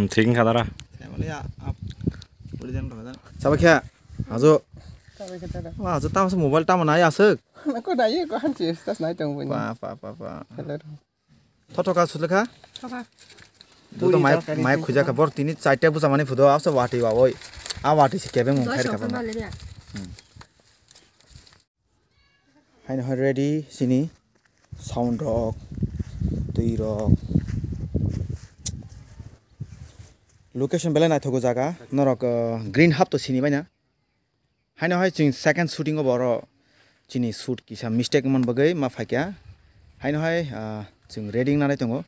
Thikin khadara. Sabakya, azo. Wah, azo tahu mobile tahu mana ya sek? Aku dah ye, kau hanci, tas naik tunggu ni. Pa. Thoka sudah kah? Itu tuh mai kuja kabar tini cite busa mana fudo, apa wati wawoi, wati si kebe mungkin kabar. Hai ready sini, sound rock, tui rock. Location bela naik thogo jaga, norok green hub to sini banyak. Hai cing second shooting oboro, cini shoot kisah mistake man bagai maaf ya. Hai cing reading nanti tunggu.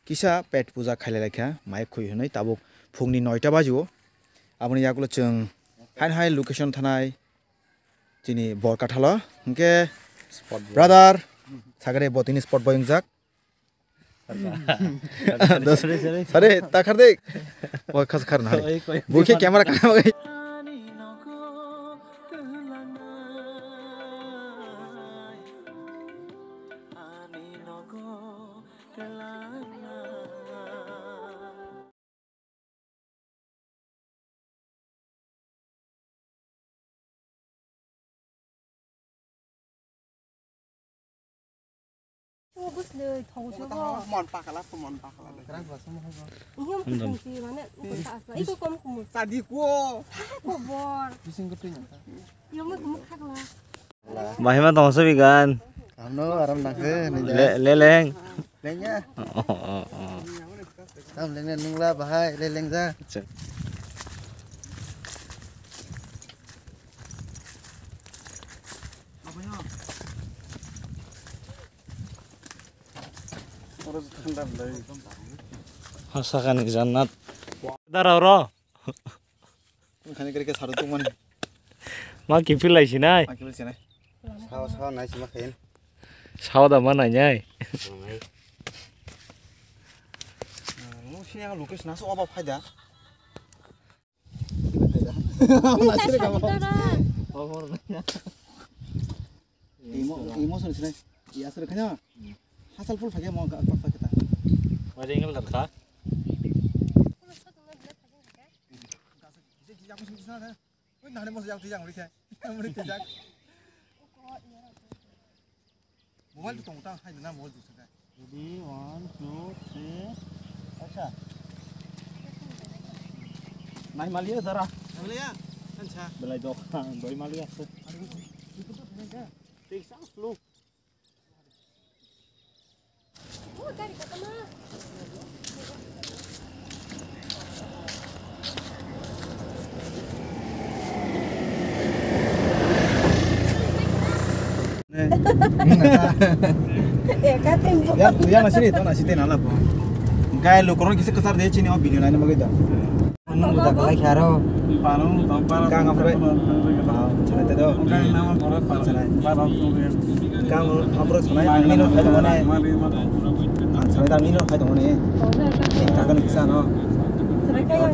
Kisah pet puja khaile lekha, mic khui honai tabuk phungni 9টা bajo. Aboni yakulo cing hai location thanai cini borkathalo. Engke brother, sagare botini spot boy jak. Sorry, tak kardek. Wah khas karna. Buke kamera kana bagai. Bus le thau chu bo Mon pakalah. Kerang gua semua gua. Ngom kunci mana kuntas lah itu kom kum Tadi gua. ko bor Bising ketunya. yo mo kum khak la Bahima tongso bigan. Kamu aram nak Leleng. Lengnya. Kamu lengnya ningla bahai leleng za. Hasakan jannat. Dararo. Khani kari ke saru tu man. Ma kipil lai sinai. Akil sini. Saw naik cuma kain. Sawda mana nyai. Sini yang location nasu apa faida? Nasir kamu Imo sini. Iya sini kanya. Hasal full faida mau apa kita? Ada ingin terka? Mobile tu tunggu hai na mobile tu sekai. Jadi 1, 2, 3. Acha. Nai malia dara. Boleh ya? Anca. Belai dok. Doi malia se. Tik sang flu. oh dari kata mah katin bu Ya nasi itu nasi teh nala po. Gaya lo koron kisi kesar deh cini oh video lain mau kita. Udah kelai karo. Panu tampar. Kang apa be? Cina teh do. Kang nama korat pan cina. Kang apa cina? Ini lo kayak mana? Cina tadi ini lo kayak mana? Kang kan bisa no. mereka yang